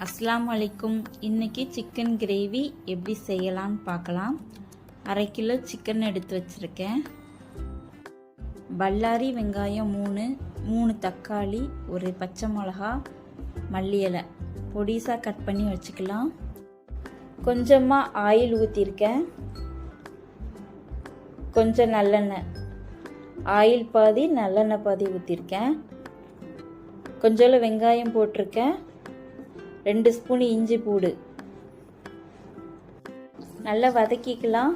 அஸ்ஸலாமு அலைக்கும். இன்றைக்கி சிக்கன் கிரேவி எப்படி செய்யலான்னு பார்க்கலாம். 1/2 கிலோ சிக்கன் எடுத்து வச்சுருக்கேன். பல்லாரி வெங்காயம் 3 தக்காளி, ஒரு பச்சை மிளகா, மல்லி இலை பொடிசாக கட் பண்ணி வச்சுக்கலாம். கொஞ்சமாக ஆயில் ஊற்றிருக்கேன், கொஞ்சம் நல்லெண்ணெய், ஆயில் பாதி நல்லெண்ணெய் பாதி ஊற்றிருக்கேன். கொஞ்சம் வெங்காயம் போட்டிருக்கேன், 2 ஸ்பூன் இஞ்சி பூடு நல்லா வதக்கிக்கலாம்.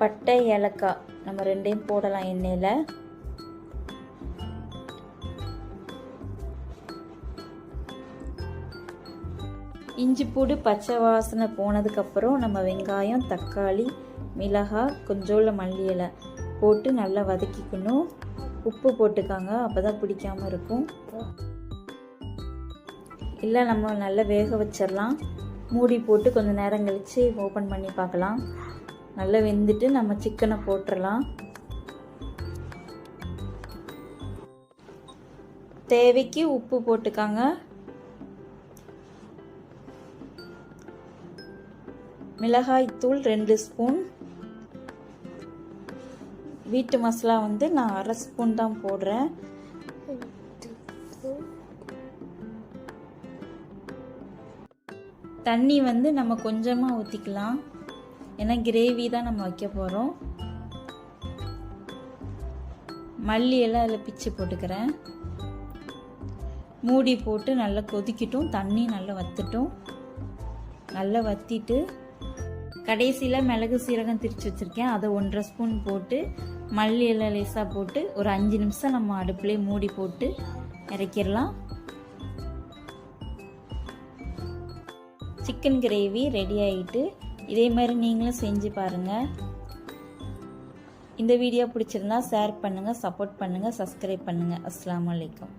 பட்டை ஏலக்காய் நம்ம 2யும் போடலாம் எண்ணெயில். இஞ்சி பூடு பச்சை வாசனை போனதுக்கப்புறம் நம்ம வெங்காயம், தக்காளி, மிளகாய், கொஞ்சோண்டு மல்லி இலை போட்டு நல்லா வதக்கிக்கணும். உப்பு போட்டுக்காங்க, அப்போ தான் பிடிக்காமல் இருக்கும். இல்லை நம்ம நல்லா வேக வச்சிடலாம். மூடி போட்டு கொஞ்சம் நேரம் கழித்து ஓப்பன் பண்ணி பார்க்கலாம். நல்லா வெந்துட்டு நம்ம சிக்கனை போட்டுடலாம். தேவைக்கு உப்பு போட்டுக்காங்க. மிளகாய்த்தூள் 2 ஸ்பூன், வீட்டு மசாலா நான் 1/2 ஸ்பூன் தான் போடுறேன். தண்ணி நம்ம கொஞ்சமாக ஊற்றிக்கலாம், ஏன்னா கிரேவி தான் நம்ம வைக்க போகிறோம். மல்லி எல்லாம் அதில் பிச்சு போட்டுக்கிறேன். மூடி போட்டு நல்லா கொதிக்கட்டும். தண்ணி நல்லா வற்றட்டும். நல்லா வற்றிட்டு கடைசியில் மிளகு சீரகம் திரிச்சு வச்சுருக்கேன், அதை 1/2 ஸ்பூன் போட்டு மல்லி எல்லாம் லேசாக போட்டு ஒரு 5 நிமிஷம் நம்ம அடுப்புலேயே மூடி போட்டு இறக்கிடலாம். சிக்கன் கிரேவி ரெடி ஆகிட்டு. இதே மாதிரி நீங்களும் செஞ்சு பாருங்கள். இந்த வீடியோ பிடிச்சிருந்தா ஷேர் பண்ணுங்கள், சப்போர்ட் பண்ணுங்கள், சப்ஸ்கிரைப் பண்ணுங்கள். அஸ்ஸலாமு அலைக்கும்.